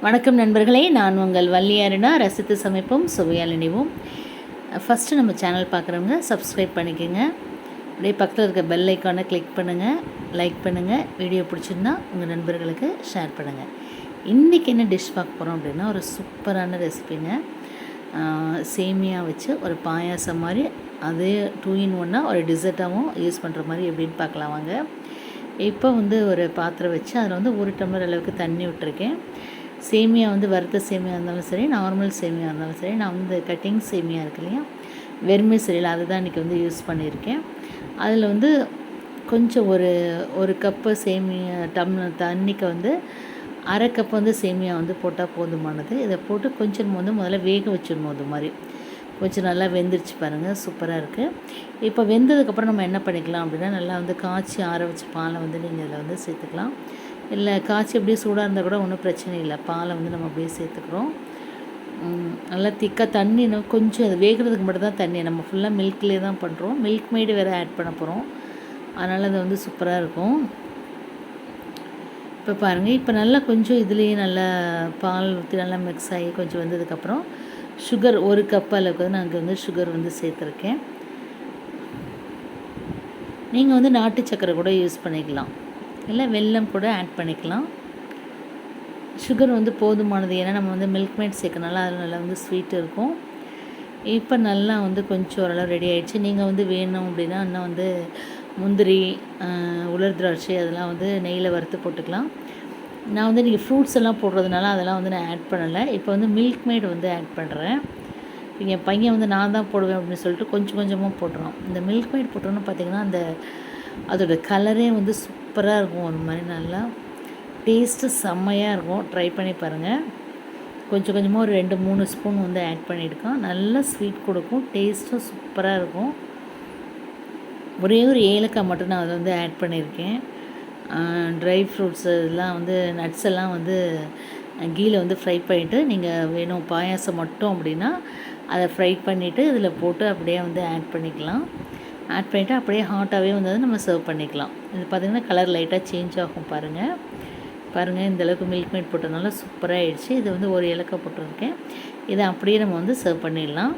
வணக்கம் நண்பர்களே, நான் உங்கள் வள்ளி அருணா. ரசித்து சமைப்போம், சுவையால் நினைவோம். ஃபஸ்ட்டு நம்ம சேனல் பார்க்குறவங்க சப்ஸ்கிரைப் பண்ணிக்கோங்க. அப்படியே பக்கத்தில் இருக்க பெல் ஐக்கானை கிளிக் பண்ணுங்கள், லைக் பண்ணுங்கள். வீடியோ பிடிச்சிருந்தா உங்கள் நண்பர்களுக்கு ஷேர் பண்ணுங்கள். இன்றைக்கி என்ன டிஷ் பார்க்க போகிறோம் அப்படின்னா, ஒரு சூப்பரான ரெசிபிங்க. சேமியா வச்சு ஒரு பாயாசம் மாதிரி, அதே 2 in 1 ஒரு டிசர்ட்டாகவும் யூஸ் பண்ணுற மாதிரி எப்படின்னு பார்க்கலாம் வாங்க. இப்போ ஒரு பாத்திரம் வச்சு அதில் 1 டம்ளர் அளவுக்கு தண்ணி விட்டுருக்கேன். சேமியா வறுத்த சேமியா இருந்தாலும் சரி, நார்மல் சேமியா இருந்தாலும் சரி, நான் கட்டிங் சேமியா இருக்கு இல்லையா, வெறுமை சரியில் அதை தான் இன்றைக்கி யூஸ் பண்ணியிருக்கேன். அதில் கொஞ்சம் ஒரு கப்பு சேமியா தண்ணிக்கு அரை கப் சேமியா போட்டால் போதுமானது. இதை போட்டு கொஞ்சம் முதல்ல வேக வச்சிடணும். அது மாதிரி கொஞ்சம் நல்லா வெந்துருச்சு பாருங்கள், சூப்பராக இருக்குது. இப்போ வெந்ததுக்கப்புறம் நம்ம என்ன பண்ணிக்கலாம் அப்படின்னா, நல்லா காய்ச்சி ஆற வச்ச பாலை நீங்கள் இதில் சேர்த்துக்கலாம். இல்லை காய்ச்சி அப்படியே சூடாக இருந்தால் கூட ஒன்றும் பிரச்சனை இல்லை. பாலை நம்ம அப்படியே சேர்த்துக்கிறோம். நல்லா திக்காக தண்ணி கொஞ்சம் அது வேகிறதுக்கு மட்டும் தான் தண்ணி. நம்ம ஃபுல்லாக மில்க்லேயே தான் பண்ணுறோம். மில்க்மெய்டு வேறு ஆட் பண்ண போகிறோம். அதனால் அது சூப்பராக இருக்கும். இப்போ பாருங்கள், இப்போ நல்லா கொஞ்சம் இதுலேயே நல்லா பால் ஊற்றி நல்லா மிக்ஸ் ஆகி கொஞ்சம் வந்ததுக்கப்புறம் சுகர் 1 கப் அளவுக்கு நான் அங்கே சுகர் சேர்த்துருக்கேன். நீங்கள் நாட்டு சக்கரை கூட யூஸ் பண்ணிக்கலாம், இல்லை வெல்லம் கூட ஆட் பண்ணிக்கலாம். சுகர் போதுமானது, ஏன்னா நம்ம மில்க்மெய்ட் சேர்க்கனால அதில் நல்லா ஸ்வீட் இருக்கும். இப்போ நல்லா கொஞ்சம் ஓரளவு ரெடி ஆகிடுச்சு. நீங்கள் வேணும் அப்படின்னா இன்னும் முந்திரி, உலர் திராட்சை அதெல்லாம் நெய்யில் வறுத்து போட்டுக்கலாம். நான் நீங்கள் ஃப்ரூட்ஸ் எல்லாம் போடுறதுனால அதெல்லாம் நான் ஆட் பண்ணலை. இப்போ மில்க்மெய்டு ஆட் பண்ணுறேன். என் பையன் நான் தான் போடுவேன் அப்படின்னு சொல்லிட்டு கொஞ்சம் கொஞ்சமாக போட்டுறோம். இந்த மில்க்மெய்டு போட்டோன்னு பார்த்திங்கன்னா அதோட கலரே சூப்பராக இருக்கும். ஒரு மாதிரி நல்லா டேஸ்ட்டு செம்மையாக இருக்கும். ட்ரை பண்ணி பாருங்கள். கொஞ்சம் கொஞ்சமாக ஒரு 2-3 ஸ்பூன் ஆட் பண்ணியிருக்கோம். நல்லா ஸ்வீட் கொடுக்கும், டேஸ்ட்டும் சூப்பராக இருக்கும். ஒரே ஒரு ஏலக்காய் மட்டும் நான் அதை ஆட் பண்ணியிருக்கேன். ட்ரை ஃப்ரூட்ஸ் இதெல்லாம் நட்ஸ் எல்லாம் கீயில் ஃப்ரை பண்ணிவிட்டு, நீங்கள் வேணும் பாயாசம் மட்டும் அப்படின்னா அதை ஃப்ரை பண்ணிவிட்டு இதில் போட்டு அப்படியே ஆட் பண்ணிக்கலாம். ஆட் பண்ணிவிட்டு அப்படியே ஹாட்டாகவே நம்ம சர்வ் பண்ணிக்கலாம். இது பார்த்திங்கன்னா கலர் லைட்டாக சேஞ்ச் ஆகும் பாருங்கள். இந்தளவுக்கு மில்க்மெய்ட் போட்டதுனால சூப்பராக ஆகிடுச்சு. இது ஒரு ஏலக்காய் போட்டிருக்கேன். இதை அப்படியே நம்ம சர்வ் பண்ணிடலாம்.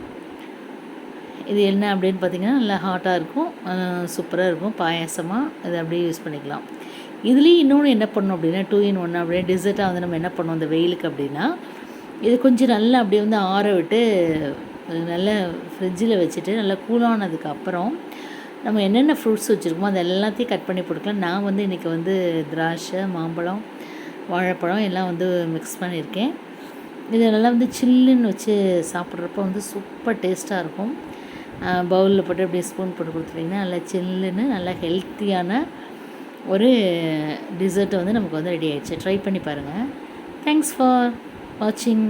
இது என்ன அப்படின்னு பார்த்திங்கன்னா நல்லா ஹாட்டாக இருக்கும், சூப்பராக இருக்கும் பாயாசமாக. இதை அப்படியே யூஸ் பண்ணிக்கலாம். இதுலேயும் இன்னொன்று என்ன பண்ணணும் அப்படின்னா, 2 in 1 அப்படியே டிசர்ட்டாக நம்ம என்ன பண்ணோம் இந்த வெயிலுக்கு அப்படின்னா, இது கொஞ்சம் நல்லா அப்படியே ஆற விட்டு நல்லா ஃப்ரிட்ஜில் வச்சுட்டு நல்லா கூலானதுக்கப்புறம் நம்ம என்னென்ன ஃப்ரூட்ஸ் வச்சுருக்கோமோ அது எல்லாத்தையும் கட் பண்ணி போட்டுக்கலாம். நான் இன்றைக்கி திராட்சை, மாம்பழம், வாழைப்பழம் எல்லாம் மிக்ஸ் பண்ணியிருக்கேன். இது நல்லா சில்லுன்னு வச்சு சாப்பிட்றப்போ சூப்பர் டேஸ்ட்டாக இருக்கும். பவுலில் போட்டு அப்படியே ஸ்பூன் போட்டு கொடுத்துட்டிங்கன்னா நல்லா சில்லுன்னு நல்லா ஹெல்த்தியான ஒரு டிசர்ட் நமக்கு ரெடி ஆகிடுச்சு. ட்ரை பண்ணி பாருங்கள். தேங்க்ஸ் ஃபார் வாட்சிங்.